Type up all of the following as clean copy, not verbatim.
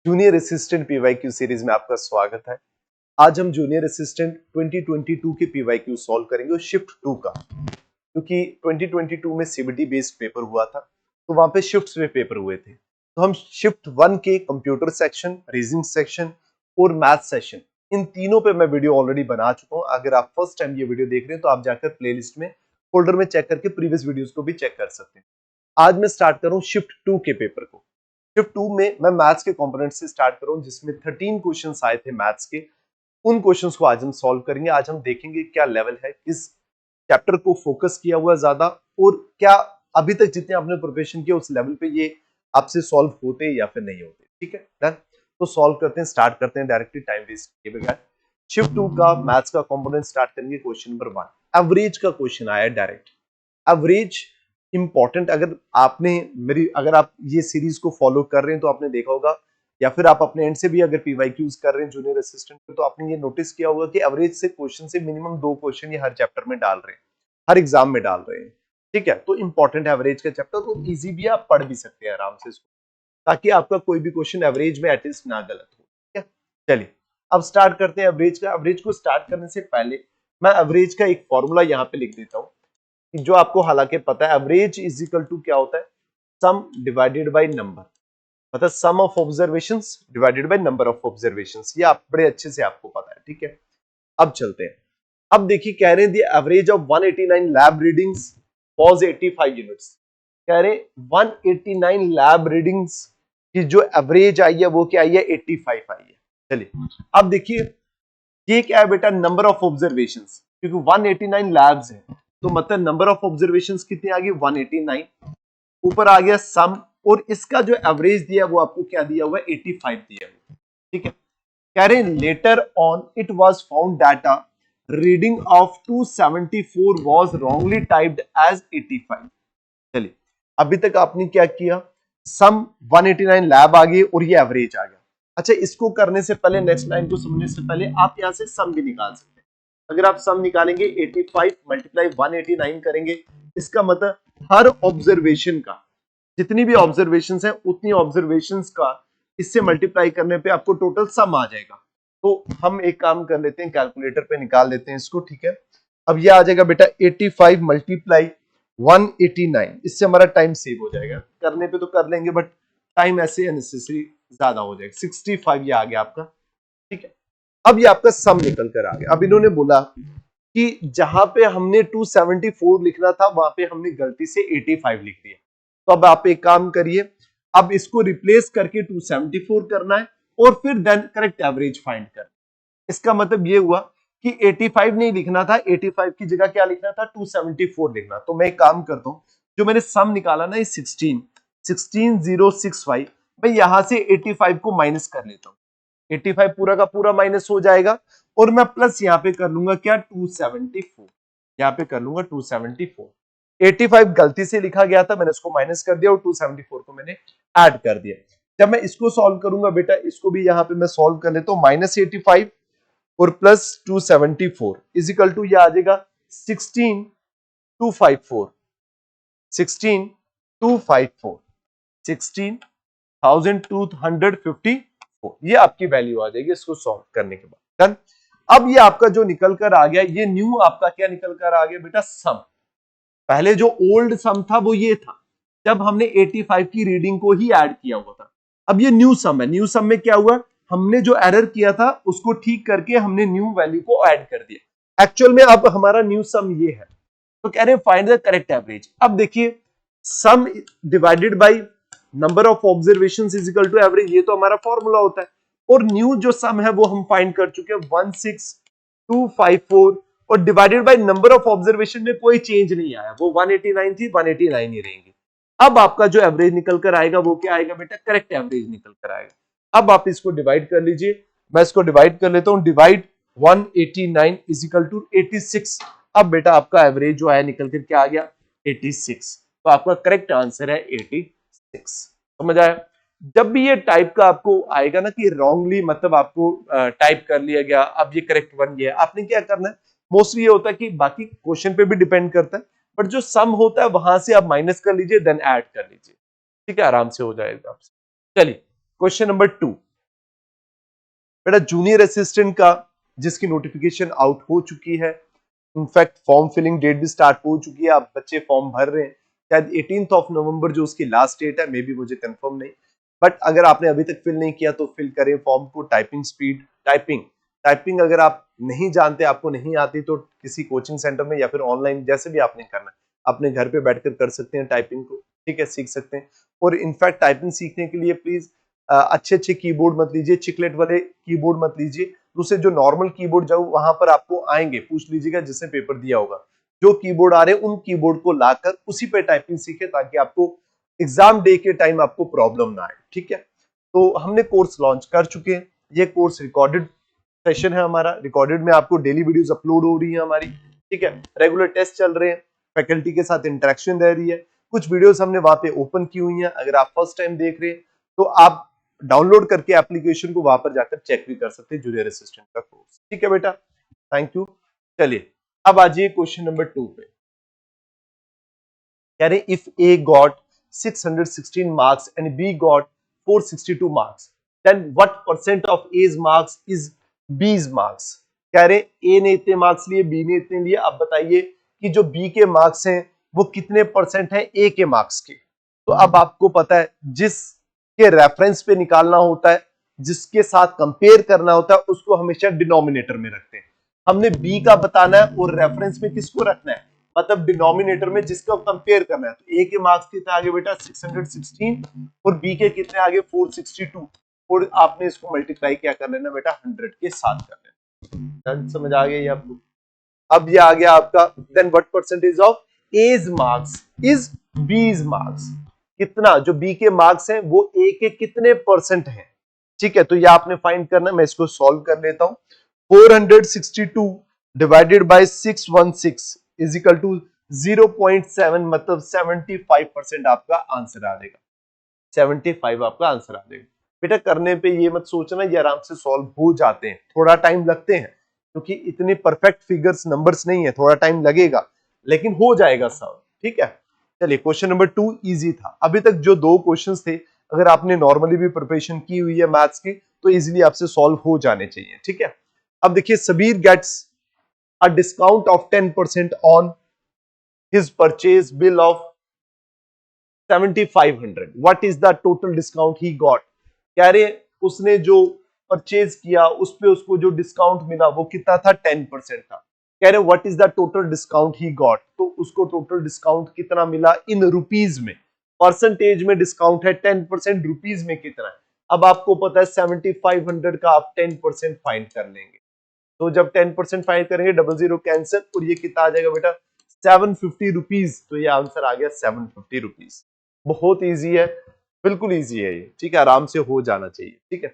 Junior assistant PYQ series में आपका स्वागत है। आज हम जूनियर असिस्टेंट 2022 के पीवाईक्यू सॉल्व करेंगे और शिफ्ट 2 का, क्योंकि 2022 में सीबीटी बेस्ड पेपर हुआ था तो वहां पे शिफ्ट्स में पेपर हुए थे। तो हम शिफ्ट 1 के कंप्यूटर सेक्शन, रीजनिंग सेक्शन और मैथ सेशन, इन तीनों पे मैं वीडियो ऑलरेडी बना चुका हूं। अगर आप फर्स्ट टाइम ये वीडियो देख रहे हैं तो आप जाकर प्लेलिस्ट में फोल्डर में चेक करके प्रीवियस वीडियोस को भी चेक कर सकते हैं। आज मैं स्टार्ट कर रहा हूं शिफ्ट 2 के पेपर को। शिफ्ट 2 में मैं मैथ्स के कंपोनेंट से स्टार्ट कर रहा हूं, जिसमें 13 क्वेश्चंस आए थे मैथ्स के। उन क्वेश्चंस को आज हम सॉल्व करेंगे। आज हम देखेंगे क्या लेवल है, किस चैप्टर को फोकस किया हुआ ज्यादा, और क्या अभी तक जितने आपने प्रिपरेशन किया उस लेवल पे ये आपसे सॉल्व होते या फिर नहीं होते। ठीक है, डन। तो सॉल्व करते हैं, स्टार्ट करते हैं डायरेक्टली, टाइम वेस्ट किए बगैर। शिफ्ट 2 का मैथ्स का कंपोनेंट स्टार्ट करेंगे। क्वेश्चन नंबर 1 एवरेज का क्वेश्चन आया डायरेक्ट। एवरेज इंपॉर्टेंट, अगर आप ये सीरीज को फॉलो कर रहे हैं तो आपने देखा होगा, या फिर आप अपने एंड से भी अगर पीवाईक्यूज कर रहे हैं जूनियर असिस्टेंट पे, तो आपने ये नोटिस किया होगा कि एवरेज से क्वेश्चन से मिनिमम 2 क्वेश्चन ये हर चैप्टर में डाल रहे हैं, हर एग्जाम में डाल रहे हैं। ठीक है, तो इंपॉर्टेंट है एवरेज का चैप्टर, तो इजी भी, आप पढ़ भी सकते हैं आराम से इसको, ताकि आपका कोई भी क्वेश्चन एवरेज में एटलीस्ट ना गलत हो। ठीक है, चलिए अब स्टार्ट करते हैं एवरेज का। एवरेज को स्टार्ट करने से पहले मैं एवरेज का एक फॉर्मूला यहाँ पे लिख देता हूँ, जो आपको हालांकि पता है। एवरेज इज इक्वल टू क्या होता है, सम डिवाइडेड बाय नंबर, मतलब sum of observations divided by number of observations. ये आप बड़े अच्छे से आपको पता है। ठीक है, अब चलते हैं। अब देखिए, कह रहे हैं the average of 189 lab readings was 85 units. कह रहे 189 लैब रीडिंग्स की जो एवरेज आई है वो क्या आई है, 85 आई है। चलिए अब देखिए, ये क्या है बेटा, नंबर ऑफ ऑब्जर्वेशंस, क्योंकि 189 लैब्स है तो मतलब नंबर ऑफ ऑब्जर्वेशंस कितनी आ गई, 189। ऊपर आ गया सम, और इसका जो एवरेज दिया वो आपको क्या दिया हुआ है, 85 दिया हुआ है। ठीक है, कह रहे हैं letter on it was found data reading of 274 was wrongly typed as 85। चलिए अभी तक आपने क्या किया, सम 189 लैब आ गई और ये एवरेज आ गया। अच्छा, इसको करने से पहले, नेक्स्ट लाइन को समझने से पहले आप यहां से सम भी निकाल सकते हैं। अगर आप सम निकालेंगे 85 मल्टीप्लाई 189 करेंगे, इसका मतलब हर ऑब्जर्वेशन का, जितनी भी ऑब्जर्वेशंस हैं उतनी ऑब्जर्वेशंस का इससे मल्टीप्लाई करने पे आपको टोटल सम आ जाएगा। तो हम एक काम कर लेते हैं, कैलकुलेटर पे निकाल लेते हैं इसको। ठीक है, अब ये आ जाएगा बेटा 85 मल्टीप्लाई 189, इससे हमारा टाइम सेव हो जाएगा। करने पे तो कर लेंगे बट टाइम ऐसे अननेसेसरी ज्यादा हो जाएगा। 65 ये आ गया आपका। ठीक है, अब ये आपका सम निकल कर आ गया। अब इन्होंने बोला कि जहां पे हमने 274 लिखना था वहां पे हमने गलती से 85 लिख दिया। तो अब आप एक काम करिए, अब इसको रिप्लेस करके 274 करना है और फिर देन करेक्ट एवरेज फाइंड करना। इसका मतलब ये हुआ कि 85 नहीं लिखना था, 85 की जगह क्या लिखना था, 274 लिखना। तो मैं एक काम करता हूं, जो मैंने सम निकाला ना, ये 16065, मैं यहां से 85 को माइनस कर लेता हूं। 85 पूरा का पूरा माइनस हो जाएगा और मैं प्लस यहां पे कर लूंगा क्या, 274, यहां पे कर लूंगा 274। 85 गलती से लिखा गया था, मैंने इसको माइनस कर दिया और 274 को मैंने ऐड कर दिया। जब मैं इसको सॉल्व करूंगा बेटा, इसको भी यहां पे मैं सॉल्व कर लेता हूं, -85 और प्लस 274 इज इक्वल टू, यह आ जाएगा 16254, 16254, 16254, ये आपकी वैल्यू आ जाएगी इसको सॉल्व करने के बाद। डन। अब ये आपका जो निकल कर आ गया, ये न्यू आपका क्या निकल कर आ गया बेटा, सम। पहले जो ओल्ड सम था वो ये था, जब हमने 85 की रीडिंग को ही ऐड किया हुआ था। अब ये न्यू सम है। न्यू सम में क्या हुआ, हमने जो एरर किया था उसको ठीक करके हमने न्यू वैल्यू को ऐड कर दिया। एक्चुअल में अब हमारा न्यू सम ये है। तो कह रहे हैं फाइंड द करेक्ट एवरेज। अब देखिए, sum divided by number of observations is equal to average, ये तो हमारा फॉर्मूला होता है। और न्यू जो सम है वो हम फाइंड कर चुके हैं, 16254, और divided by number of observation में कोई चेंज नहीं आया, वो 189 थी, 189 ही रहेंगी। अब आपका जो एवरेज निकल कर आएगा वो क्या आएगा बेटा, करेक्ट एवरेज निकल कर आएगा। अब आप इसको डिवाइड कर लीजिए, मैं इसको डिवाइड कर लेता हूं। Divide 189 is equal to 86। अब बेटा आपका एवरेज जो आया निकल कर क्या आ गया, 86। तो आपका करेक्ट आंसर है 86। समझ आया। जब भी ये टाइप का आपको आएगा ना कि रॉन्गली, मतलब आपको टाइप कर लिया गया, अब ये करेक्ट बन गया, आपने क्या करना है, मोस्टली ये होता है कि बाकी क्वेश्चन पे भी डिपेंड करता है, बट जो सम होता है वहां से आप माइनस कर लीजिए, देन ऐड कर लीजिए। ठीक है, आराम से हो जाएगा आपसे। चलिए क्वेश्चन नंबर 2, बेटा जूनियर असिस्टेंट का जिसकी नोटिफिकेशन आउट हो चुकी है, इनफैक्ट फॉर्म फिलिंग डेट भी स्टार्ट हो चुकी है, आप बच्चे फॉर्म भर रहे हैं, शायद 18th ऑफ नवंबर जो उसकी लास्ट डेट है, मे बी मुझे कंफर्म नहीं, बट अगर आपने अभी तक फिल नहीं किया तो फिल करें फॉर्म को। टाइपिंग स्पीड, टाइपिंग अगर आप नहीं जानते, आपको नहीं आती, तो किसी कोचिंग सेंटर में या फिर ऑनलाइन जैसे भी आपने करना है, अपने घर पे बैठकर कर सकते हैं टाइपिंग को, ठीक है, सीख सकते हैं। और इनफैक्ट टाइपिंग सीखने के लिए प्लीज अच्छे कीबोर्ड मत लीजिए, चिकलेट वाले कीबोर्ड मत लीजिए, दूसरे जो नॉर्मल कीबोर्ड जो वहां पर आपको आएंगे, पूछ लीजिएगा जिसने पेपर दिया होगा, जो कीबोर्ड आ रहे हैं उन कीबोर्ड को लाकर उसी पे टाइपिंग सीखे, ताकि आपको एग्जाम डे के टाइम आपको प्रॉब्लम ना आए, ठीक है। तो हमने कोर्स लॉन्च कर चुके हैं, ये कोर्स रिकॉर्डेड सेशन है हमारा, रिकॉर्डेड में आपको डेली वीडियोस अपलोड हो रही है हमारी, ठीक है, रेगुलर टेस्ट चल रहे हैं, फैकल्टी के साथ इंटरेक्शन रह रही है, कुछ वीडियोस हमने वहां पे ओपन की हुई हैं, अगर आप फर्स्ट टाइम देख रहे हैं तो आप डाउनलोड करके एप्लीकेशन को वहां पर जाकर चेक भी कर सकते हैं, जूनियर असिस्टेंट का कोर्स, ठीक है बेटा, थैंक यू। चलिए अब आ जाइए क्वेश्चन नंबर 2 पे, कह रहे if A got 616 marks and B got 462 marks, then what percent of A's marks is B's marks. कह रहे ए ने इतने मार्क्स लिए, बी ने इतने लिए, अब बताइए कि जो बी के मार्क्स हैं वो कितने परसेंट है ए के मार्क्स के। तो अब आपको पता है जिसके रेफरेंस पे निकालना होता है, जिसके साथ कंपेयर करना होता है, उसको हमेशा डिनोमिनेटर में रखते हैं। हमने बी का बताना है और रेफरेंस में किसको रखना है, मतलब डिनोमिनेटर में जिसको कंपेयर करना है। तो ए के मार्क्स कितने आगे बेटा 616 और बी के कितने आगे 462, और आपने इसको मल्टीप्लाई क्या कर लेना बेटा 100 के साथ कर लेना। समझ आ गया ये आपको। अब ये आ गया आपका, then what percentage of A's marks is B's marks, कितना जो बी के मार्क्स हैं वो ए के कितने परसेंट हैं, ठीक है। तो ये आपने फाइंड करना, मैं इसको सॉल्व कर लेता हूं। 462 divided by 616 is equal to 0.7, मतलब 75% आपका आंसर आ जाएगा, 75 आपका आंसर आ जाएगा। बेटा करने पे ये मत सोचना ये आराम से सॉल्व हो जाते हैं, थोड़ा टाइम लगते हैं, क्योंकि इतने परफेक्ट फिगर्स नंबर्स नहीं है, थोड़ा टाइम लगेगा, लेकिन हो जाएगा सॉल्व, ठीक है। चलिए क्वेश्चन नंबर 2 इजी था। अभी तक जो 2 क्वेश्चंस थे, अगर आपने नॉर्मली भी प्रिपरेशन की हुई है मैथ्स की, तो इजीली आपसे सॉल्व हो जाने चाहिए, ठीक है। अब देखिए, Sabir gets a discount of 10% on his purchase bill of 7500, what is the total discount he got. कह रहे उसने जो परचेज किया उस पे उसको जो डिस्काउंट मिला वो कितना था, 10% था। कह रहे what is the total discount he got, तो उसको टोटल डिस्काउंट कितना मिला इन रुपीज में, परसेंटेज में डिस्काउंट है 10%, रुपीज में कितना है। अब आपको पता है 7500 का आप 10% फाइंड कर लेंगे, तो जब 10% फाइंड करेंगे 00 कैंसिल, और ये कितना आ जाएगा बेटा 750 रुपीज। तो ये आंसर आ गया 750 रुपीज। बहुत इजी है, बिल्कुल इजी है ये, ठीक है, आराम से हो जाना चाहिए, ठीक है।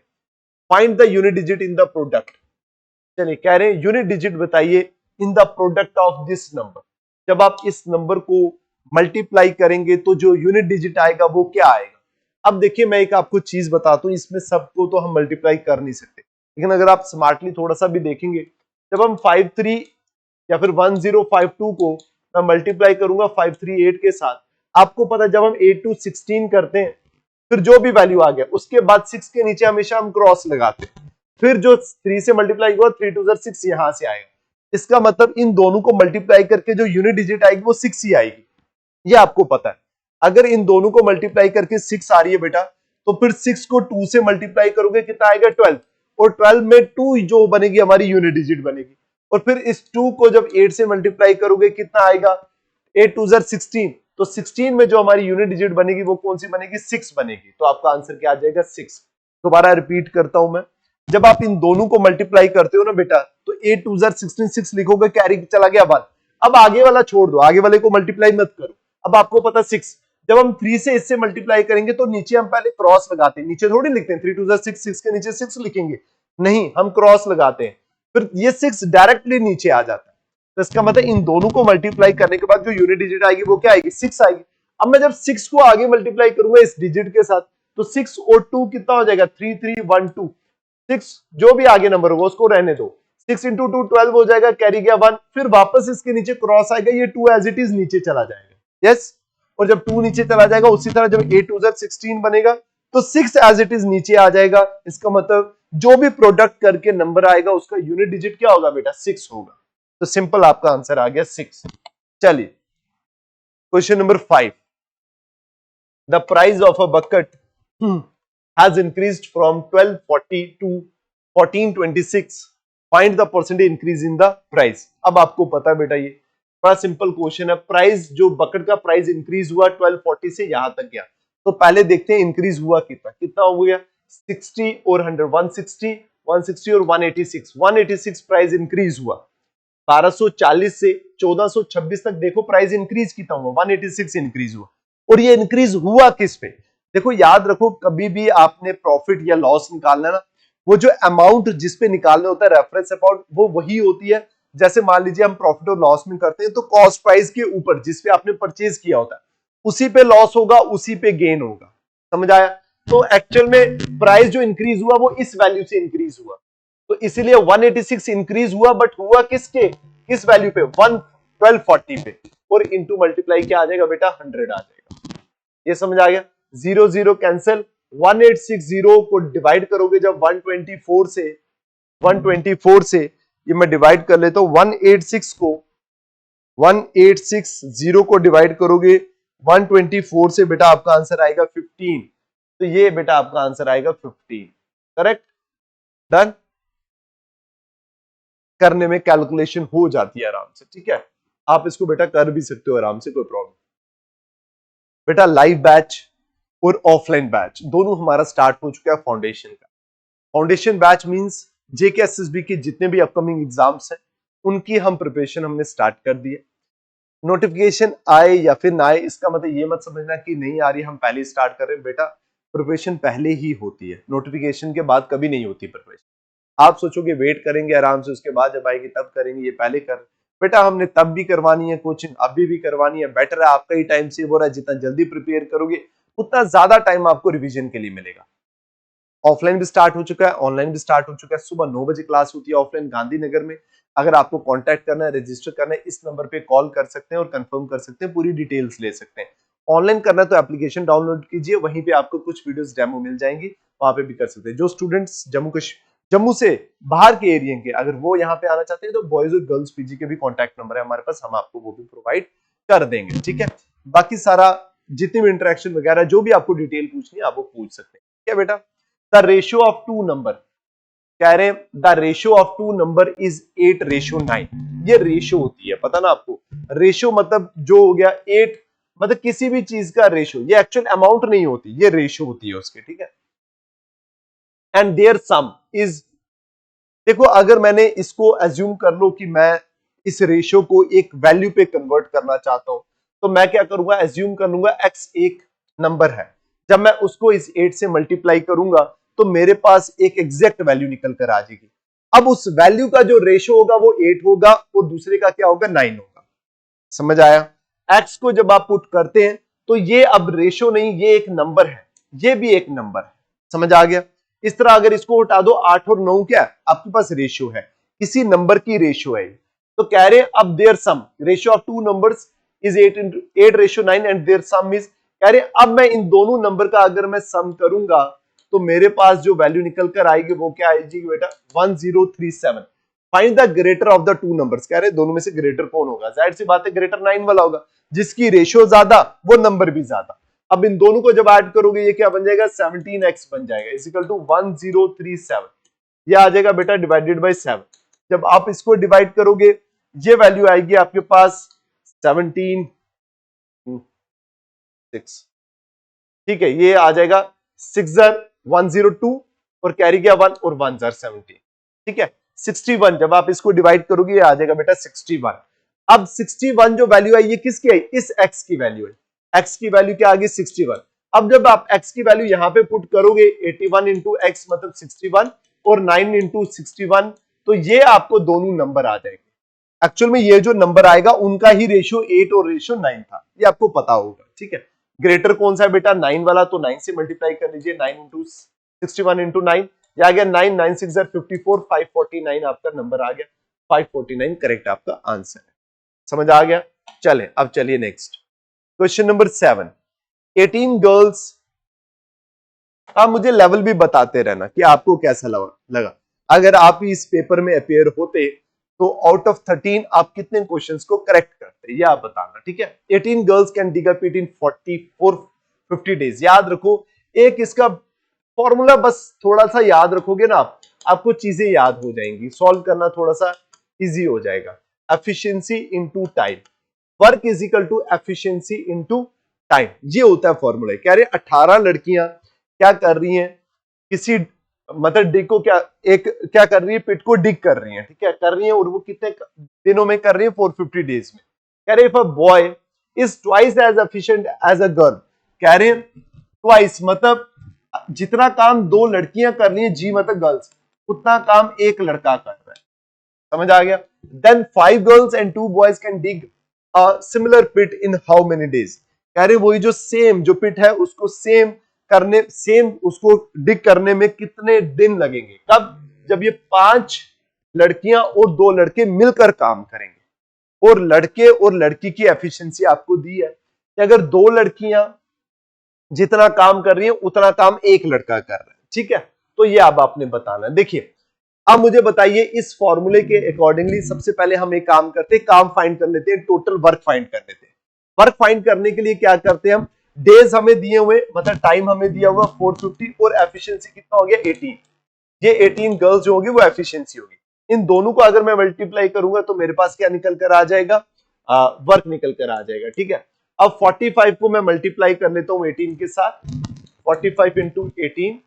Find the unit digit in the product. चलिए कह रहे हैं यूनिट डिजिट बताइए in the product of this number. जब आप इस नंबर को मल्टीप्लाई करेंगे तो जो यूनिट डिजिट आएगा वो क्या आएगा। अब देखिए मैं एक आपको चीज बताता हूं, इसमें सबको तो हम मल्टीप्लाई कर नहीं सकते, लेकिन अगर आप स्मार्टली थोड़ा सा भी देखेंगे, जब हम 53 या फिर 1052 को मैं मल्टीप्लाई करूंगा 538 के साथ, आपको पता है जब हम 8 to 16 करते हैं, फिर जो भी वैल्यू आ गया उसके बाद 6 के नीचे हमेशा हम क्रॉस लगाते हैं, फिर जो 3 से मल्टीप्लाई हुआ 3 2 6 यहां से आएगा। इसका मतलब इन दोनों को मल्टीप्लाई करके जो यूनिट डिजिट आएगी वो 6 ही आएगी, ये आपको पता है। अगर इन दोनों को मल्टीप्लाई करके 6 आ रही है बेटा, तो फिर 6 को 2 से मल्टीप्लाई करोगे कितना आएगा 12, और 12 में 2 जो बनेगी हमारी यूनिट डिजिट बनेगी, और फिर इस 2 को जब 8 से मल्टीप्लाई करोगे कितना आएगा 8 2 16, तो 16 में जो हमारी यूनिट डिजिट बनेगी वो कौन सी बनेगी 6 बनेगी। तो आपका आंसर क्या आ जाएगा 6। दोबारा रिपीट करता हूं मैं, जब आप इन दोनों को मल्टीप्लाई करते हो ना बेटा, तो 8 2 16 6 लिखोगे, कैरी चला गया 1। अब आगे वाला छोड़ दो, आगे वाले को मल्टीप्लाई मत करो। अब आपको पता 6, जब हम 3 से इससे मल्टीप्लाई करेंगे तो नीचे हम पहले क्रॉस लगाते हैं, नीचे थोड़ी लिखते हैं 3 2 6 6 के नीचे 6 लिखेंगे, नहीं, हम क्रॉस लगाते हैं, फिर ये 6 डायरेक्टली नीचे आ जाता है। तो इसका मतलब इन दोनों को मल्टीप्लाई करने के बाद जो यूनिट डिजिट आएगी वो क्या आएगी 6 आएगी। अब मैं जब 6 को आगे मल्टीप्लाई करूंगा इस डिजिट के साथ, तो 6 और 2 कितना हो जाएगा 3 3 1 2, 6 जो भी आगे नंबर होगा उसको रहने दो, 6 इंटू 2 12 हो जाएगा, कैरी गया 1, फिर वापस इसके नीचे क्रॉस आएगा, ये 2 एज इट इज नीचे चला जाएगा, यस। और जब 2 नीचे चला जाएगा, उसी तरह जब 8 2 16 बनेगा तो 6 एज इट इज नीचे आ जाएगा। इसका मतलब जो भी प्रोडक्ट करके नंबर आएगा उसका यूनिट डिजिट क्या होगा बेटा 6 होगा। तो सिंपल आपका आंसर आ गया 6। चलिए question number 5, the price of a bucket has increased from 1240 to 1426, find the percentage increase in the price। अब आपको पता है बेटा ये बड़ा सिंपल क्वेश्चन है, प्राइस जो बकेट का प्राइस इंक्रीज हुआ 1240 से यहां तक गया, तो पहले देखते हैं इंक्रीज हुआ कितना, कितना हो गया 60 और 100, 160 और 186, 186 प्राइस इंक्रीज हुआ। 1240 से 1426 तक देखो प्राइस इंक्रीज कितना हुआ, 186 इंक्रीज हुआ। और ये इंक्रीज हुआ किस पे, देखो याद रखो कभी भी आपने प्रॉफिट या लॉस निकालना है ना, वो जो अमाउंट जिस पे निकालना होता है रेफरेंस अमाउंट वो वही होती है। जैसे मान लीजिए हम प्रॉफिट और लॉस में करते हैं तो कॉस्ट प्राइस के ऊपर जिस पे आपने परचेज किया होता है उसी पे लॉस होगा, उसी पे गेन होगा, समझ आया। तो एक्चुअल में प्राइस जो इंक्रीज हुआ वो इस वैल्यू से इंक्रीज हुआ, तो इसीलिए 186 इंक्रीज हुआ, बट हुआ किसके, किस वैल्यू पे 1240 पे, और इंटू मल्टीप्लाई क्या आ जाएगा बेटा 100 आ जाएगा। ये समझ आ गया, 0 0 कैंसिल, 1860 को डिवाइड करोगे जब 124 से ये मैं डिवाइड कर लेता हूं, 1860 को डिवाइड करोगे 124 से बेटा आपका आंसर आएगा 15, तो ये बेटा आपका आंसर आएगा 15, करेक्ट, डन। करने में कैलकुलेशन हो जाती है आराम से, ठीक है, आप इसको बेटा कर भी सकते हो आराम से, कोई प्रॉब्लम। बेटा लाइव बैच और ऑफलाइन बैच दोनों हमारा स्टार्ट हो चुका है फाउंडेशन का। फाउंडेशन बैच मींस जेकेएसएसबी के जितने भी अपकमिंग एग्जाम्स हैं उनकी हम प्रिपरेशन हमने स्टार्ट कर दी है। नोटिफिकेशन आए या फिर ना आए इसका मतलब ये मत समझना कि नहीं आ रही हम पहले स्टार्ट कर रहे हैं, बेटा प्रिपरेशन पहले ही होती है, नोटिफिकेशन के बाद कभी नहीं होती प्रिपरेशन। आप सोचोगे वेट करेंगे आराम से उसके बाद जब आएगी तब करेंगे, ये पहले कर, बेटा हमने तब भी करवानी है कोचिंग, अभी भी करवानी है। बेटर है आपका ही टाइम सेव हो रहा है, जितना जल्दी प्रिपेयर करोगे उतना ज्यादा टाइम आपको रिवीजन के लिए मिलेगा। ऑफलाइन भी स्टार्ट हो चुका है, ऑनलाइन भी स्टार्ट हो चुका है। सुबह 9 बजे क्लास होती है ऑफलाइन गांधीनगर में। अगर आपको कांटेक्ट करना है, रजिस्टर करना है, इस नंबर पे कॉल कर सकते हैं और कंफर्म कर सकते हैं, पूरी डिटेल्स ले सकते हैं। ऑनलाइन करना है तो एप्लीकेशन डाउनलोड कीजिए, वहीं पे आपको कुछ वीडियोस डेमो मिल जाएंगी, वहां पे भी कर सकते हैं। जो स्टूडेंट्स जम्मू से बाहर के एरिया के अगर वो यहाँ पे आना चाहते हैं तो बॉयज और गर्ल्स पीजी के भी कॉन्टैक्ट नंबर है हमारे पास, हम आपको वो भी प्रोवाइड कर देंगे, ठीक है। बाकी सारा जितनी भी इंटरेक्शन वगैरह जो भी आपको डिटेल पूछनी है आप वो पूछ सकते हैं, ठीक है बेटा। The ratio of two number, कह रहे हैं the ratio of two number is 8:9। ये रेशियो होती है, पता ना आपको, रेशियो मतलब जो हो गया 8, मतलब किसी भी चीज का रेशियो, ये एक्चुअल अमाउंट नहीं होती, ये रेशियो होती है उसके, ठीक है। एंड देयर सम इज, देखो अगर मैंने इसको एज्यूम कर लो कि मैं इस रेशियो को एक वैल्यू पे कन्वर्ट करना चाहता हूं, तो मैं क्या करूंगा, एज्यूम कर लूंगा x एक नंबर है, जब मैं उसको इस 8 से मल्टीप्लाई करूंगा तो मेरे पास एक एग्जैक्ट वैल्यू निकल कर आ जाएगी। अब उस वैल्यू का जो रेशियो होगा वो 8 होगा और दूसरे का क्या होगा 9 होगा, समझ आया। x को जब आप पुट करते हैं तो ये अब रेशियो नहीं, ये एक नंबर है, ये भी एक नंबर है, समझ आ गया। इस तरह अगर इसको उठा दो 8 और 9 क्या है आपके पास रेशियो है, किसी नंबर की रेशियो है। तो कह रहे अब their sum, ratio of two numbers is 8:9 and their sum is, कह रहे अब मैं इन दोनों नंबर का अगर मैं सम करूंगा तो मेरे पास जो वैल्यू निकल कर आएगी वो क्या आएगी बेटा 1037। Find the greater of the two numbers, कह रहे दोनों में से ग्रेटर कौन होगा, जाहिर सी बात है ग्रेटर 9 वाला होगा, जिसकी रेशियो ज्यादा वो नंबर भी ज्यादा। अब इन दोनों को जब ऐड करोगे ये क्या बन जाएगा 17x बन जाएगा, इज इक्वल टू 1037, ये आ जाएगा बेटा डिवाइडेड बाय 7। जब आप इसको डिवाइड करोगे ये वैल्यू आएगी आपके पास 17 6, ठीक है, ये आ जाएगा 6 102 और कैरी गया 1 और 1 17, ठीक है 61। जब आप इसको डिवाइड करोगे ये आ जाएगा बेटा 61। अब 61 जो वैल्यू आई ये किसकी आई, इस x की वैल्यू है, x की वैल्यू क्या आ गई 61। अब जब आप x की वैल्यू यहां पे पुट करोगे 81 इंटू एक्स मतलब 61 और 9 इंटू 61, तो ये आपको दोनों नंबर आ जाएंगे। एक्चुअल में ये जो नंबर आएगा उनका ही रेशियो 8 और रेशियो 9 था, ये आपको पता होगा, ठीक है। ग्रेटर कौन सा है बेटा 9 वाला, तो 9 से मल्टीप्लाई कर लीजिए, 9 इंटू 61 इंटू 9, ये आ गया 9, 9 6 54, 549 आपका नंबर आ गया, 549 करेक्ट आपका आंसर है, समझ आ गया। चलें अब चलिए नेक्स्ट क्वेश्चन नंबर 7। 18 गर्ल्स आप मुझे लेवल भी बताते रहना कि आपको कैसा लगा। अगर आप इस पेपर में अपेयर होते तो आउट ऑफ 13 आप कितने क्वेश्चंस को करेक्ट करते, ये आप बताना, ठीक है। 18 girls can dig a pit in 50 days. याद रखो, एक इसका फॉर्मूला बस थोड़ा सा याद रखोगे ना आप, आपको चीजें याद हो जाएंगी, सॉल्व करना थोड़ा सा इजी हो जाएगा। Efficiency into time, work is equal to efficiency into time, ये होता है फॉर्मूला। कह रहे 18 लड़कियां क्या कर रही हैं, किसी मतलब डिग को क्या कर रही है, पिट को डिग कर रही है, ठीक है, कर रही है, और वो कितने दिनों में कर रही है, 450 डेज में। कह रहे if a boy is twice as efficient as a girl, कह रहे ट्वाइस मतलब जितना काम दो लड़कियां कर रही हैं, जी मतलब गर्ल्स, उतना काम एक लड़का कर रहा है, समझ आ गया। Then 5 girls and 2 boys can dig a similar pit in how many days. कह रहे वही जो सेम जो पिट है उसको सेम उसको डिग करने में कितने दिन लगेंगे, कब, जब ये 5 लड़कियां और 2 लड़के मिलकर काम करेंगे। और लड़के और लड़की की एफिशिएंसी आपको दी है कि अगर 2 लड़कियां जितना काम कर रही है उतना काम एक लड़का कर रहा है, ठीक है। तो ये अब आपने बताना है। देखिए अब मुझे बताइए इस फॉर्मूले के अकॉर्डिंगली सबसे पहले हम एक काम करते हैं, काम फाइंड कर लेते हैं, टोटल वर्क फाइंड कर लेते हैं। वर्क फाइंड करने के लिए क्या करते हैं हम, डेज हमें दिए हुए, मतलब टाइम हमें दिया हुआ 450 और एफिशिएंसी कितना हो गया 18। ये 18 गर्ल्स जो होगी वो एफिशिएंसी होगी। इन दोनों को अगर मैं मल्टीप्लाई करूंगा तो मेरे पास क्या निकल कर आ जाएगा, वर्क निकल कर आ जाएगा, ठीक है। अब 45 को मैं मल्टीप्लाई कर लेता हूं 18 के साथ, 45 इंटू 18,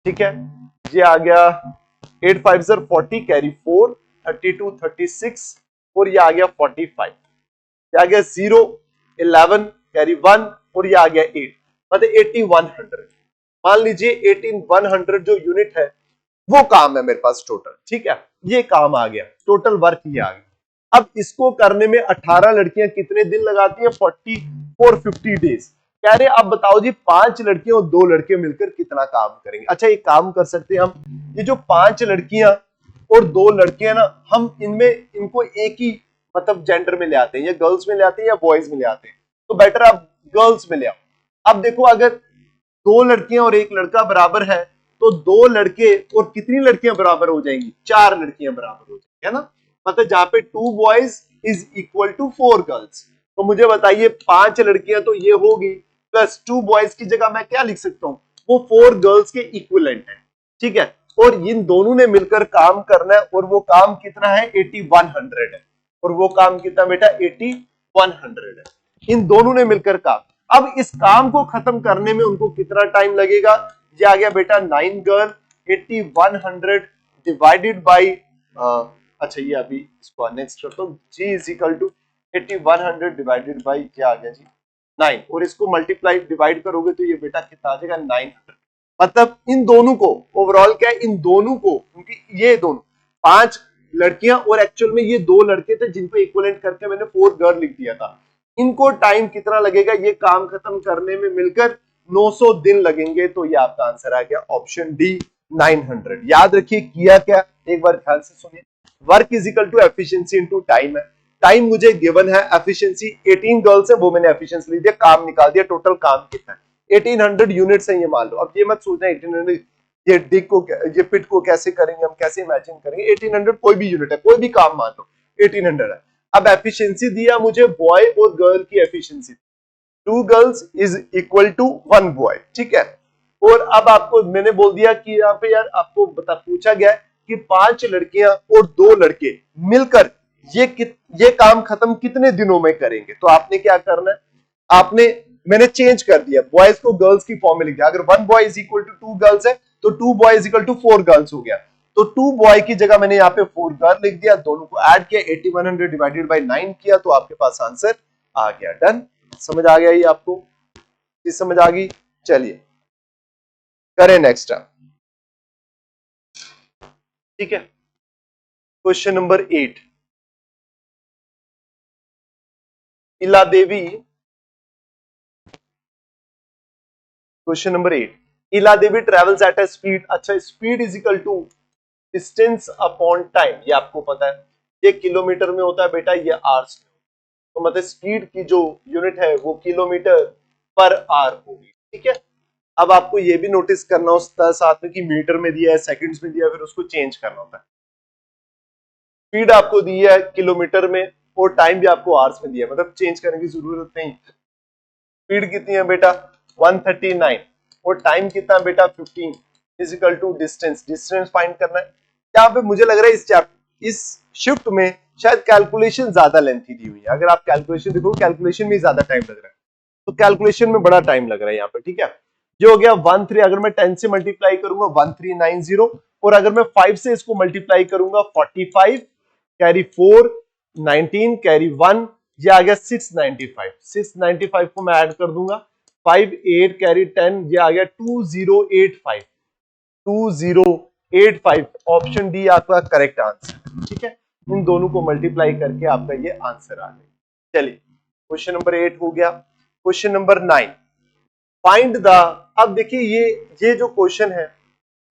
ठीक है, ये आ गया 8 5 सर 40, कैरी 4, 32 36, और ये आ गया 45, ये आ गया 0 11, कैरी 1, और ये आ गया 8, मतलब 8100। मान लीजिए 18100 जो यूनिट है वो काम है मेरे पास टोटल, ठीक है, ये काम आ गया, टोटल वर्क ये आ गया। अब इसको करने में 18 लड़कियां कितने दिन लगाती हैं, 50 डेज। कह रहे अब बताओ जी 5 लड़कियां और 2 लड़के मिलकर कितना काम करेंगे। अच्छा एक काम कर सकते हैं हम, ये जो 5 लड़कियां और 2 लड़के हैं ना, हम इनमें इनको एक ही मतलब जेंडर में ले आते हैं, या गर्ल्स में ले आते हैं या बॉयज में ले आते हैं, तो बेटर आप गर्ल्स में ले आओ। अब देखो अगर 2 लड़कियां और एक लड़का बराबर है तो 2 लड़के और कितनी लड़कियां बराबर हो जाएंगी, 4 लड़कियां बराबर हो जाएंगी, है ना। मतलब जहां पे 2 boys is equal to 4 girls, तो मुझे बताइए 5 लड़कियां तो ये होगी, प्लस 2 बॉयज की जगह मैं क्या लिख सकता हूं, वो 4 गर्ल्स के इक्विवेलेंट है, ठीक है। और इन दोनों ने मिलकर काम करना है, और वो काम कितना है 8100 है, और वो काम कितना बेटा 8100 है, इन दोनों ने मिलकर काम। अब इस काम को खत्म करने में उनको कितना टाइम लगेगा, ये आ गया बेटा 9 गर्ल 8100 डिवाइडेड बाई, अच्छा ये अभी इसको नेक्स्ट करता हूं, G is equal to 8100 divided by, ये आ गया जी 9, और इसको मल्टीप्लाई डिवाइड करोगे तो ये बेटा कितना आ जाएगा 900। मतलब इन दोनों को ओवरऑल क्या है, इन दोनों को, क्योंकि ये दोनों 5 लड़कियां और एक्चुअल में ये 2 लड़के थे जिनको इक्विवेलेंट करके मैंने 4 गर्ल लिख दिया था, इनको टाइम कितना लगेगा ये काम खत्म करने में, मिलकर 900 दिन लगेंगे। तो ये आपका आंसर आ गया ऑप्शन डी 900। याद रखिए किया क्या, एक बार ध्यान से सुनिए, work is equal to efficiency into time है। टाइम मुझे गिवन है, एफिशिएंसी 18 गर्ल्स है वो मैंने एफिशिएंसी लिख दिया, काम निकाल दिया, टोटल काम कितना है 1800 यूनिट्स है ये मान लो। अब ये मत सोचना 1800 ये डिग को ये पिट को कैसे करेंगे, हम कैसे इमेजिन करेंगे, 1800 कोई भी यूनिट है, कोई भी काम मान लो 1800 है। अब एफिशिएंसी दिया मुझे बॉय और गर्ल की efficiency, 2 girls is equal to 1 boy, ठीक है। और अब आपको मैंने बोल दिया कि यहाँ पे यार आपको पूछा गया है कि 5 लड़कियां और 2 लड़के मिलकर ये काम खत्म कितने दिनों में करेंगे। तो आपने क्या करना है, आपने मैंने चेंज कर दिया, बॉयज को गर्ल्स की फॉर्म में लिख दिया। अगर 1 boy is equal to 2 girls है तो 2 boy is equal to 4 girls हो गया, तो 2 बॉय की जगह मैंने यहाँ पे 4 गर्ल लिख दिया, दोनों को ऐड किया, 8100 डिवाइडेड बाय 9 किया, तो आपके पास आंसर आ गया। डन, समझ आ गया ये आपको, चीज समझ आ गई। चलिए करें नेक्स्ट, ठीक है। Question number 8, Ila Devi, question number 8, Ila Devi travels at a speed, अच्छा speed is equal to distance upon time, ये आपको पता है, ये किलोमीटर में होता है बेटा, ये आवर्स में, तो मतलब स्पीड की जो यूनिट है वो किलोमीटर पर आवर होगी, ठीक है। अब आपको ये भी नोटिस करना होता है साथ में कि मीटर में दिया है, सेकंड्स में दिया है, फिर उसको चेंज करना होता है। स्पीड आपको दी है किलोमीटर में और टाइम भी आपको आवर्स में दिया है, मतलब चेंज करने की जरूरत नहीं। स्पीड कितनी है बेटा 139 और टाइम कितना है बेटा 15 equal to distance. Distance find करना है। यहाँ पे मुझे लग रहा है इस शिफ्ट में शायद कैलकुलेशन ज्यादा लेंथी दी हुई है। अगर आप कैलकुलेशन देखो, कैलकुलेशन में ज्यादा टाइम लग रहा है, तो कैलकुलेशन में बड़ा टाइम लग रहा है यहाँ पे, ठीक है। जो हो गया 13, अगर मैं 10 से मल्टीप्लाई करूंगा 1390 और अगर मैं 5 से इसको मल्टीप्लाई करूंगा 45 कैरी 4 19 कैरी 1, ये आ गया 695। 695 को मैं ऐड कर दूंगा 5 8 कैरी 10, ये आ गया 2085। 2085 ऑप्शन डी आपका करेक्ट आंसर, ठीक है। इन दोनों को मल्टीप्लाई करके आपका ये आंसर आ गया। चलिए क्वेश्चन नंबर 8 हो गया। क्वेश्चन नंबर 9 फाइंड द, अब देखिए ये जो क्वेश्चन है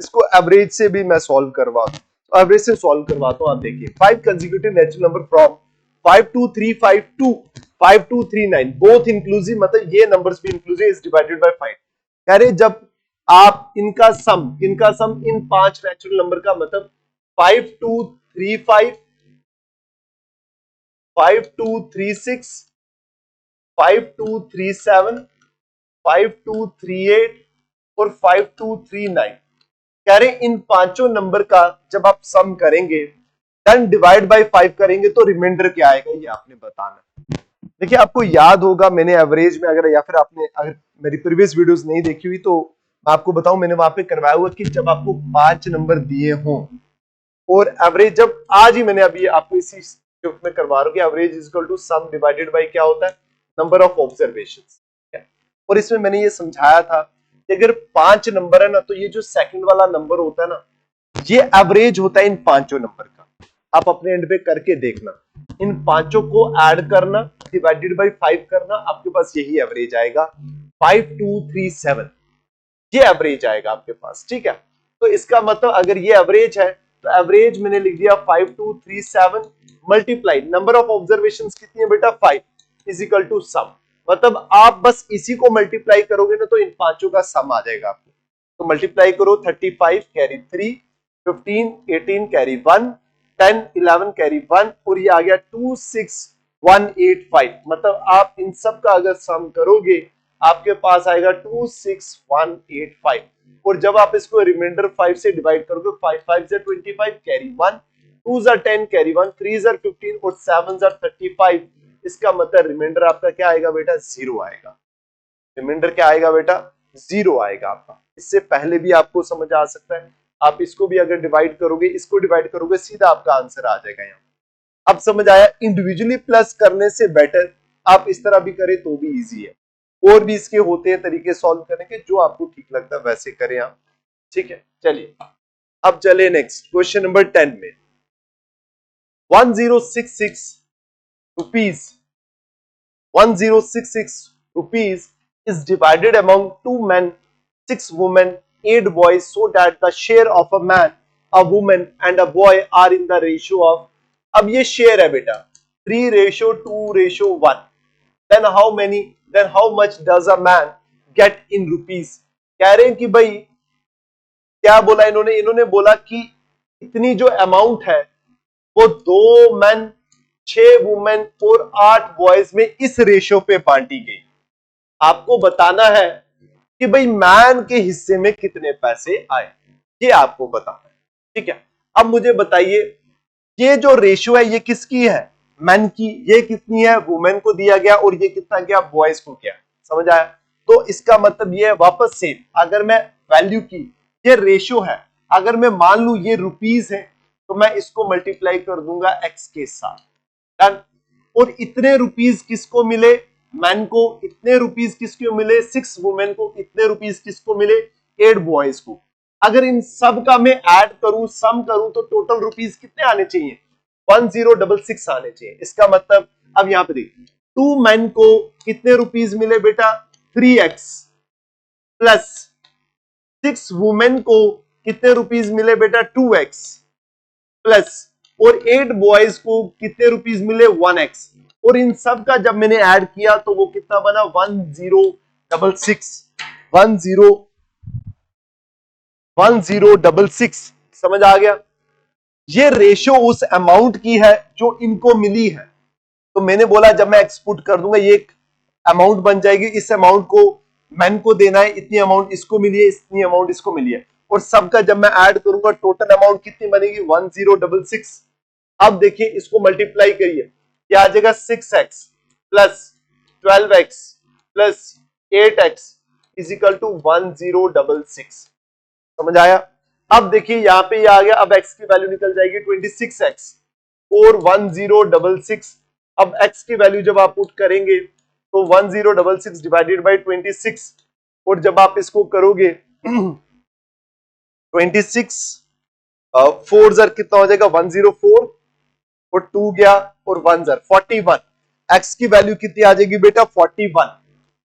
इसको एवरेज से भी मैं सॉल्व करवाता हूं, एवरेज से सॉल्व करवाता हूं। आप देखिए 5 consecutive natural number from 5235 to 5239 both inclusive, मतलब ये नंबर्स भी इंक्लूसिव इज डिवाइडेड बाय 5। कह रहे जब आप इनका सम इन 5 नेचुरल नंबर का, मतलब 5235 5236 5237 5238 और 5239, कह रहे इन पांचों नंबर का जब आप सम करेंगे देन डिवाइड बाय 5 करेंगे तो रिमाइंडर क्या आएगा ये आपने बताना। देखिए आपको याद होगा मैंने एवरेज में, अगर या फिर आपने अगर मेरी प्रीवियस वीडियोस नहीं देखी हुई तो मैं आपको बताऊं, मैंने वहां पे करवाया हुआ कि जब आपको 5 नंबर दिए हों और एवरेज, जब आज ही मैंने अभी आपको इसी शिफ्ट में करवा रहा हूं कि average is equal to sum divided by क्या होता है, नंबर ऑफ ऑब्जर्वेशंस। और इसमें मैंने ये समझाया था कि अगर 5 नंबर है ना, तो ये जो सेकंड वाला नंबर होता है ना, ये एवरेज होता है इन पांचों नंबर का। आप अपने एंड पे करके देखना, इन पांचों को ऐड करना डिवाइडेड बाय 5 करना, आपके पास यही एवरेज आएगा 5237, ये एवरेज आएगा आपके पास, ठीक है। तो इसका मतलब अगर ये एवरेज है तो एवरेज मैंने लिख दिया 5237 मल्टीप्लाई नंबर ऑफ ऑब्जर्वेशंस कितनी है बेटा 5 इज इक्वल टू सम, मतलब आप बस इसी को मल्टीप्लाई करोगे ना तो इन पांचों का सम आ जाएगा आपको। तो मल्टीप्लाई करो 35 कैरी 3 15 18 कैरी 1 10 11 कैरी 1 और ये आ गया 26185, मतलब आप इन सब का अगर सम करोगे आपके पास आएगा 26185 और जब आप इसको रिमाइंडर 5 से डिवाइड करोगे 5 5 से 25 कैरी 1 2 जा 10 कैरी 1 3 जा 15 और 7 जा 35, इसका मतलब रिमाइंडर आपका क्या आएगा बेटा 0 आएगा। रिमाइंडर क्या आएगा बेटा 0 आएगा आपका। इससे पहले भी आपको समझ आ सकता है, आप इसको भी अगर डिवाइड करोगे इसको डिवाइड करोगे सीधा आपका आंसर आ जाएगा यहाँ। अब समझ आया, इंडिविजुअली प्लस करने से बेटर आप इस तरह भी करें तो भी इजी है, और भी इसके होते हैं तरीके सॉल्व करने के, जो आपको ठीक लगता है वैसे करें आप, ठीक है। चलिए अब चले नेक्स्ट क्वेश्चन नंबर 10 में 1066 rupees 1066 rupees is divided among 2 men 6 women 8 boys so that the share of a man a woman and a boy are in the ratio of, अब ये शेयर है बेटा 3:2:1, then how much does a man get in rupees। कह रहे हैं कि भाई क्या बोला इन्होंने बोला कि इतनी जो अमाउंट है वो 2 मैन 6 वुमेन और 8 बॉयज में इस रेशियो पे बांटी गई। आपको बताना है कि भाई मैन के हिस्से में कितने पैसे आए, ये आपको बताना है, ठीक है। अब मुझे बताइए ये जो रेशियो है ये किसकी है, मैन की, ये कितनी है वुमेन को दिया गया और ये कितना गया बॉयज को गया, समझ आया। तो इसका मतलब ये है वापस से, अगर मैं वैल्यू की, ये रेशियो है, अगर मैं मान लू ये रुपीस है तो मैं इसको मल्टीप्लाई कर दूंगा एक्स के साथ, डन। और इतने रुपीस किसको मिले मैन को, इतने रुपीस किसको मिले 6 वुमेन को, इतने रुपीस किसको मिले 8 बॉयज को। अगर इन सब का मैं ऐड करूं सम करूं तो टोटल रुपीस कितने आने चाहिए 1066 आने चाहिए। इसका मतलब अब यहां पे देखिए 2 मैन को कितने रुपीस मिले बेटा 3x प्लस 6 वुमेन को कितने रुपीस मिले बेटा 2x प्लस और 8 बॉयज को कितने रुपीस मिले 1x, और इन सब का जब मैंने ऐड किया तो वो कितना बना 1066 1066। समझ आ गया? ये रेशियो उस अमाउंट की है जो इनको मिली है। तो मैंने बोला जब मैं एक्सपुट कर दूंगा ये एक अमाउंट बन जाएगी, इस अमाउंट को मैन को देना है, इतनी अमाउंट इसको मिली है, इतनी अमाउंट इसको मिली है, और सबका जब मैं ऐड करूंगा टोटल अमाउंट कितनी बनेगी 1066। अब देखिए इसको मल्टीप्लाई करिए, क्या आ जाएगा 6x plus 12x plus 8x is equal to 1066। समझ आया? अब देखिए यहां पे ये आ गया, अब x की वैल्यू निकल जाएगी 26x और 1066। अब x की वैल्यू जब आप पुट करेंगे तो 1066 डिवाइडेड बाई 26, और जब आप इसको करोगे 26 4 जर कितना हो जाएगा 104, और 2 गया और 1 जर 41। x की वैल्यू कितनी आ जाएगी बेटा 41।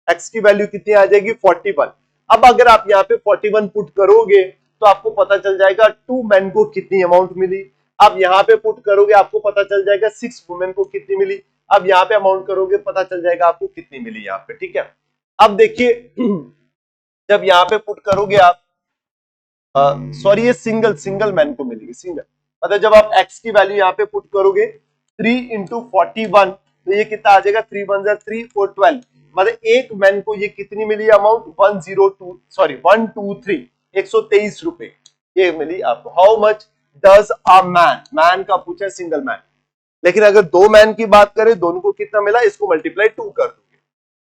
x की वैल्यू कितनी आ जाएगी 41। अब अगर आप यहाँ पे 41 पुट करोगे तो आपको पता चल जाएगा 2 मैन को कितनी अमाउंट मिली। अब यहाँ पे पुट करोगे आपको पता चल जाएगा 6 वुमेन को कितनी मिली। अब यहाँ पे अमाउंट करोगे पता चल जाएगा आपको कितनी मिली यहाँ पे। ठीक है, अब देखिए जब यहाँ पे पुट करोगे आप सॉरी ये सिंगल मैन को मिलेगी, सिंगल मतलब जब आप x की वैल्यू यहाँ पे पुट करोगे 3 इंटू 41 तो ये कितना आ जाएगा 3 1 3 4 12, मतलब एक मैन को ये कितनी मिली अमाउंट 123 रुपए ये मिली आपको। How much does a man का पूछा है, सिंगल मैन। लेकिन अगर दो मैन की बात करें दोनों को कितना मिला, इसको मल्टीप्लाई 2 कर दोगे,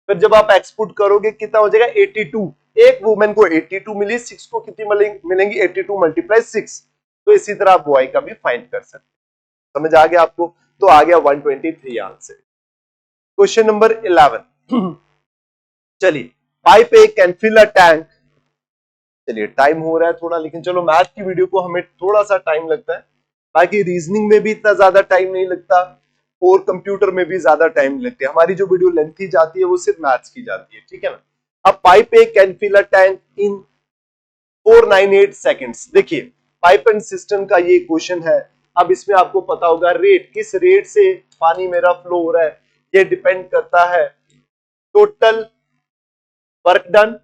फिर जब आप एक्सपुट करोगे कितना हो जाएगा 82। एक वुमेन को 82 मिली, 6 को कितनी मिलेंगी 82 मल्टीप्लाई 6। तो इसी तरह आप बॉय का भी फाइंड कर सकते हैं। समझ आ गया आपको? तो आ गया 123 आंसर। क्वेश्चन नंबर 11 चलिए, pipe A can fill a tank. चलिए टाइम हो रहा है थोड़ा, लेकिन चलो मैथ की वीडियो को हमें थोड़ा सा टाइम लगता है, बाकी रीजनिंग में भी इतना ज्यादा टाइम नहीं लगता और कंप्यूटर में भी ज्यादा टाइम लगती है। हमारी जो वीडियो लेंथी जाती है वो सिर्फ मैथ्स की जाती है, ठीक है ना। अब pipe A can fill a tank in 498 seconds. देखिए पाइप एंड सिस्टम का ये क्वेश्चन है। अब इसमें आपको पता होगा रेट, किस रेट से पानी मेरा फ्लो हो रहा है, ये डिपेंड करता है total work done,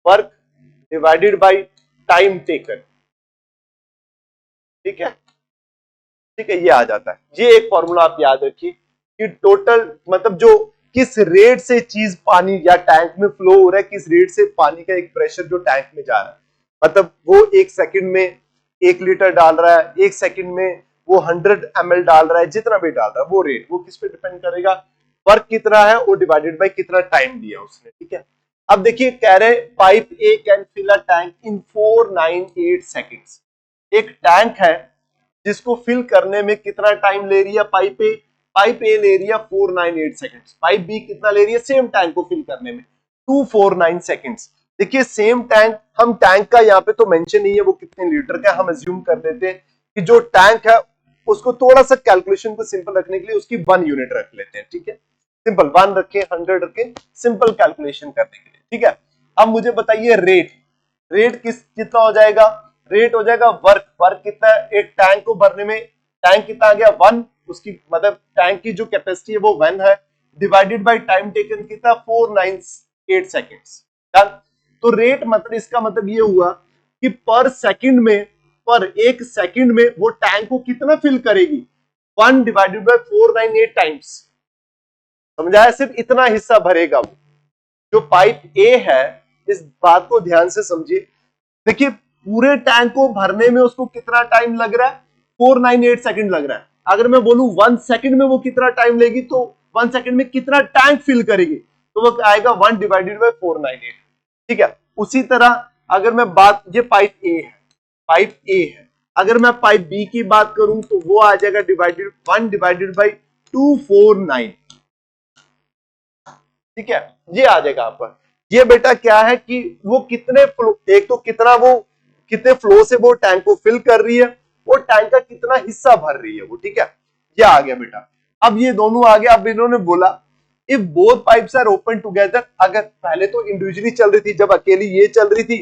work divided by time taken. ठीक है, ठीक है, ये आ जाता है। ये एक फॉर्मूला आप याद रखिए कि टोटल मतलब जो किस रेट से चीज पानी या टैंक में फ्लो हो रहा है, किस रेट से पानी का एक प्रेशर जो टैंक में जा रहा है, मतलब वो 1 सेकंड में 1 लीटर डाल रहा है, 1 सेकंड में वो 100 ml डाल रहा है, जितना भी डाल रहा है वो रेट वो किस पे डिपेंड करेगा, वर्क कितना है और डिवाइडेड बाय कितना टाइम दिया उसने। ठीक है, अब देखिए कह रहे pipe A can fill a tank in 498 seconds. एक टैंक है जिसको फिल करने में कितना टाइम ले रही है पाइप ए, पाइप ए ले रही है 498 सेकंड्स, पाइप बी कितना ले रही है सेम टैंक को फिल करने में 249 सेकंड्स। देखिए सेम टैंक, हम टैंक का यहाँ पे तो मेंशन नहीं है वो कितने लीटर का, हम अज्यूम कर लेते हैं कि जो टैंक है उसको थोड़ा सा कैलकुलेशन को सिंपल रखने के लिए उसकी 1 यूनिट रख लेते हैं। ठीक है, सिंपल 1 रखे 100 रखे, सिंपल कैलकुलेशन करने के लिए। ठीक है, अब मुझे बताइए रेट, रेट कितना हो जाएगा, रेट हो जाएगा वर्क, वर्क कितना है एक टैंक को भरने में, टैंक कितना आ गया 1, उसकी मतलब टैंक की जो कैपेसिटी है वो 1 है, डिवाइडेड बाय टाइम टेकन कितना 498 सेकेंड्स। डन। तो रेट मतलब इसका मतलब ये हुआ कि पर सेकंड में, पर एक सेकंड में वो टैंक को कितना फिल करेगी 1 डिवाइडेड बाय 498 टाइम्स। समझाया, सिर्फ इतना हिस्सा भरेगा वो जो पाइप ए है। इस बात को ध्यान से समझिए, देखिए पूरे टैंक को भरने में उसको कितना टाइम लग रहा है 498 सेकंड लग रहा है। अगर मैं बोलूं 1 सेकंड में वो कितना टाइम लेगी तो 1 सेकंड में कितना टैंक फिल करेगी तो वो आएगा 1 डिवाइडेड बाय 498। ठीक है, उसी तरह अगर मैं बात, ये पाइप ए है, पाइप ए है, अगर मैं पाइप बी की बात करूं तो वो आ जाएगा 1 डिवाइडेड बाय 249। ठीक है, ये आ जाएगा आपका। ये बेटा क्या है कि वो कितने फ्लो, एक तो कितना वो कितने फ्लो से वो टैंक को फिल कर रही है और टैंक का कितना हिस्सा भर रही है वो। ठीक है, ये आ गया बेटा। अब ये दोनों आ गया। अब इन्होंने बोला if both pipes are open together, अगर पहले तो इंडिविजुअली चल रही थी, जब अकेली ये चल रही थी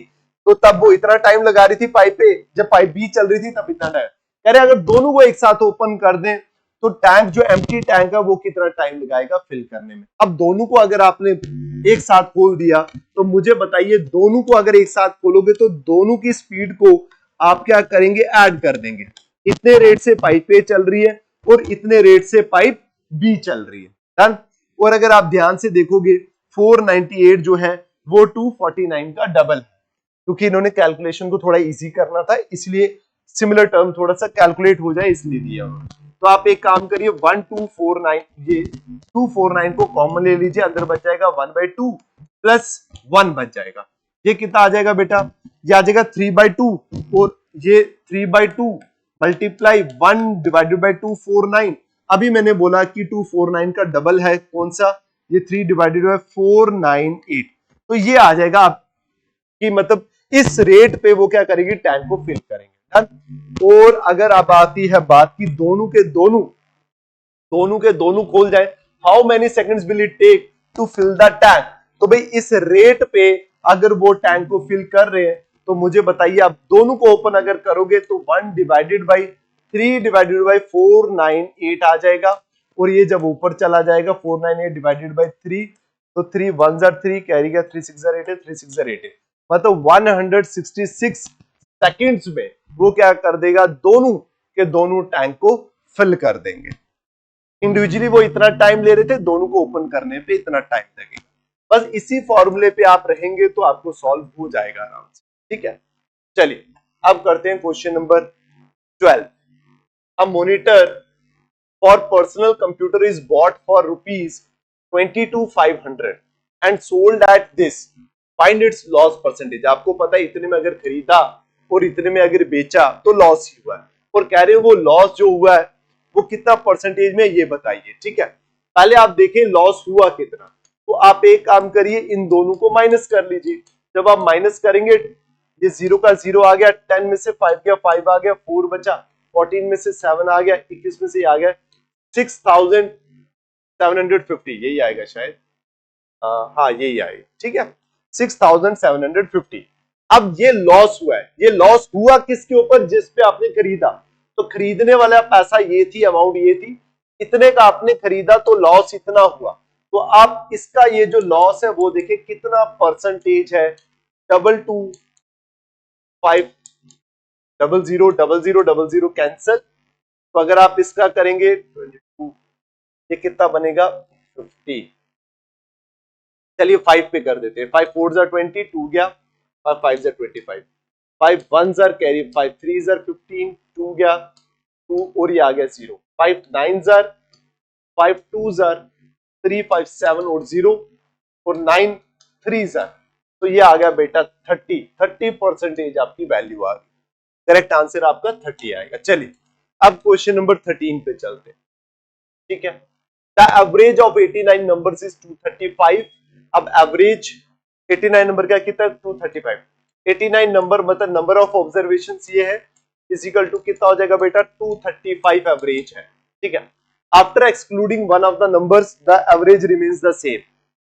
तो तब वो इतना टाइम लगा रही थी पाइप पे, जब पाइप बी चल रही थी तब इतना टाइम। कह रहे अगर दोनों को एक साथ ओपन कर दें तो टैंक जो एम्प्टी टैंक है वो कितना टाइम लगाएगा फिल करने में। अब दोनों को अगर आपने एक साथ खोल दिया तो मुझे बताइए, दोनों को अगर एक साथ खोलोगे तो दोनों की स्पीड को आप क्या करेंगे, ऐड कर देंगे। इतने रेट से पाइप ए चल रही है और इतने रेट से पाइप बी चल रही है, डन। और अगर आप ध्यान से देखोगे 498 जो है वो 249 का डबल है, क्योंकि इन्होंने कैलकुलेशन को थोड़ा इजी करना था, इसलिए सिमिलर टर्म थोड़ा सा कैलकुलेट हो जाए इसलिए दिया उन्होंने। तो आप एक काम करिए 1249, ये 249 को कॉमन ले लीजिए, अंदर बच जाएगा 1/2 प्लस 1 बच जाएगा। ये कितना आ जाएगा बेटा, ये आ जाएगा 3/2 और ये 3/2 मल्टीप्लाई 1 डिवाइडेड बाई 249। अभी मैंने बोला कि 249 का डबल है कौन सा, ये 3 डिवाइडेड बाई 498। तो ये आ जाएगा आपकी, मतलब इस रेट पे वो क्या करेगी, टैंक को फिल करेंगे। और अगर अब आती है बात की दोनों के दोनों खोल जाए, how many seconds will it take to fill the tank. तो भाई इस रेट पे अगर वो टैंक को फिल कर रहे हैं तो मुझे बताइए, आप दोनों को ओपन अगर करोगे तो 1 डिवाइडेड बाई 3 डिवाइडेड बाई 498 आ जाएगा। और ये जब ऊपर चला जाएगा 498 डिवाइडेड बाई 3, तो 3 1 जार 3 कैरी गया, 3 6 जार 8 है, 3 6 जार 8 है, मतलब 166 सेकंड्स में वो क्या कर देगा, दोनों के दोनों टैंक को फिल कर देंगे। इंडिविजुअली वो इतना टाइम ले रहे थे, दोनों को ओपन करने पे इतना टाइम लगेगा। बस इसी फॉर्मूले पे आप रहेंगे तो आपको सॉल्व हो जाएगा आराम से, ठीक है। चलिए अब करते हैं question number 12। A monitor for personal computer is bought for ₹22,500 and sold at this, find its loss percentage. आपको पता है इतने में अगर खरीदा और इतने में अगर बेचा तो लॉस ही हुआ है, और कह रहे हो वो लॉस जो हुआ है वो कितना परसेंटेज में, ये बताइए, ठीक है। पहले आप देखें लॉस हुआ कितना, तो आप एक काम करिए, इन दोनों को माइनस कर लीजिए। जब आप माइनस करेंगे, ये 0 का 0 आ गया, 10 में से 5 गया, 5 आ गया, 4 बचा, 14 में से 7 आ गया, 21 में से आ गया 6,750, यही आएगा शायद, हाँ यही आएगा, ठीक है, 6,750। अब ये लॉस हुआ है, ये लॉस हुआ किसके ऊपर, जिस पे आपने खरीदा। तो खरीदने वाला पैसा ये थी, अमाउंट ये थी, इतने का आपने खरीदा तो लॉस इतना हुआ। तो आप इसका ये जो लॉस है वो देखिए कितना परसेंटेज है, 22,500 कैंसल। तो अगर आप इसका करेंगे 22, ये कितना बनेगा 50। चलिए 5 पे कर देते हैं, 5 4 जार 20, 2 गया, और 5 जार 25, 5 1 जार कैरी, 5 3 जार 15, 2 गया, 2 और ये आ गया 0, 5 9 जार, 5 2 जार, 3 5 7 और 0, और 9 3 जार, तो ये आ गया बेटा 30% आपकी वैल्यू आ गई। करेक्ट आंसर आपका 30 आएगा। चलिए अब क्वेश्चन नंबर 13 पे चलते हैं, ठीक है। The average of 89 numbers is 235। अब एवरेज 89 नंबर का कितना, 235। 89 नंबर मतलब नंबर ऑफ ऑब्जर्वेशंस ये है, इजिकल टू कितना हो जाएगा बेटा, 235 एवरेज है, ठीक है। After excluding one of the numbers the average remains the same.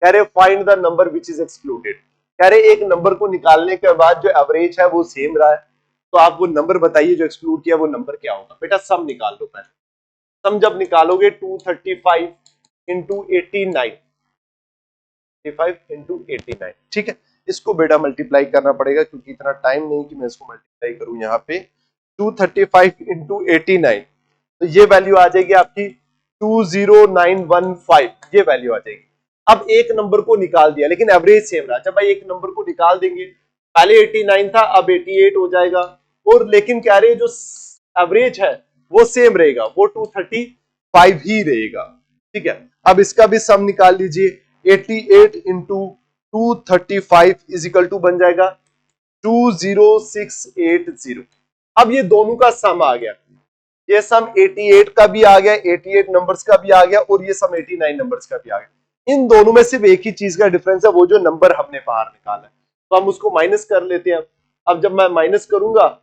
कह रहे find the number which is excluded. कह रहे एक नंबर को निकालने के बाद जो एवरेज है वो सेम रहा है, तो आप वो नंबर बताइए जो एक्सक्लूड किया, वो नंबर क्या होगा। बेटा सम निकाल लो पहले, सम जब निकालोगे 235 इंटू 89, 35 इंटू 89, ठीक है। इसको बेटा मल्टीप्लाई करना पड़ेगा क्योंकि इतना टाइम नहीं कि मैं इसको मल्टीप्लाई करूं। यहाँ पे 235 इंटू 89, तो ये वैल्यू आ जाएगी आपकी 20915, ये वैल्यू आ जाएगी। अब एक नंबर को निकाल दिया लेकिन एवरेज सेम रहा। जब भाई एक नंबर को निकाल देंगे, पहले 89 था अब 88 हो जाएगा, और लेकिन क्या रहे जो एवरेज है वो सेम रहेगा, वो 235 ही रहेगा, ठीक है। अब इसका भी सम निकाल लीजिए, 88 इंटू 235 इज इक्वल टू बन जाएगा 20680। अब ये दोनों का सम आ गया, ये सम 88 का भी आ गया, 88 नंबर्स का भी आ गया, और ये सम 89 नंबर्स का भी आ गया। इन दोनों में सिर्फ एक ही चीज का डिफरेंस है, वो जो नंबर हमने बाहर निकाला है, तो हम उसको माइनस कर लेते हैं। अब जब मैं माइनस करूंगा,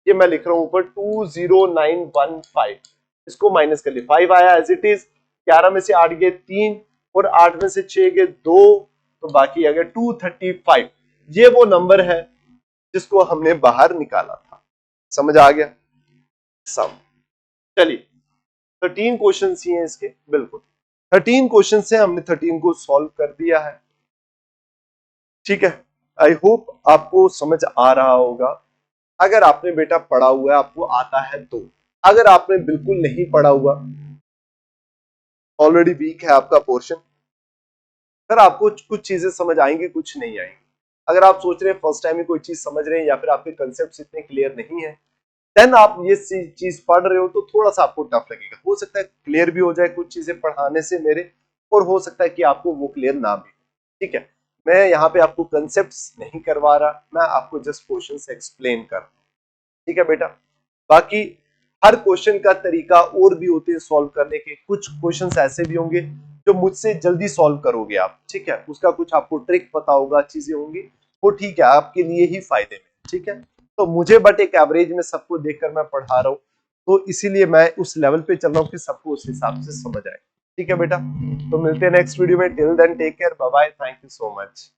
ये मैं लिख रहा हूं ऊपर 20915, इसको माइनस कर लिया, 5 आया एज इट इज, 11 में से 8 गए 3, और 8 में से 6 गए 2, तो बाकी आ गया 235। ये वो नंबर है जिसको हमने बाहर निकाला था, समझ आ गया सम। चलिए 13 क्वेश्चन ही हैं इसके, बिल्कुल 13 क्वेश्चन से हमने 13 को सॉल्व कर दिया है। ठीक है, आई होप आपको समझ आ रहा होगा। अगर आपने बेटा पढ़ा हुआ है, आपको आता है तो, अगर आपने बिल्कुल नहीं पढ़ा हुआ, ऑलरेडी वीक है आपका पोर्शन, सर आपको कुछ चीजें समझ आएंगी, कुछ नहीं आएंगी। अगर आप सोच रहे हैं फर्स्ट टाइम ही कोई चीज समझ रहे हैं या फिर आपके कंसेप्ट इतने क्लियर नहीं है, देन आप ये चीज पढ़ रहे हो तो थोड़ा सा आपको टफ लगेगा। हो सकता है क्लियर भी हो जाए कुछ चीजें पढ़ाने से मेरे, और हो सकता है कि आपको वो क्लियर ना भी। ठीक है, मैं यहाँ पे आपको कंसेप्ट्स नहीं करवा रहा, मैं आपको जस्ट क्वेश्चन एक्सप्लेन कर रहा हूं। ठीक है बेटा, बाकी हर क्वेश्चन का तरीका और भी होते हैं सॉल्व करने के। कुछ क्वेश्चंस ऐसे भी होंगे जो मुझसे जल्दी सॉल्व करोगे आप, ठीक है, उसका कुछ आपको ट्रिक पता होगा, चीजें होंगी, वो ठीक है आपके लिए ही फायदे में। ठीक है, तो मुझे बट एक एवरेज में सबको देखकर मैं पढ़ा रहा हूँ, तो इसीलिए मैं उस लेवल पे चल रहा हूँ कि सबको उस हिसाब से समझ आए। ठीक है बेटा, तो मिलते हैं नेक्स्ट वीडियो में। Till then take care, bye bye, thank you so much.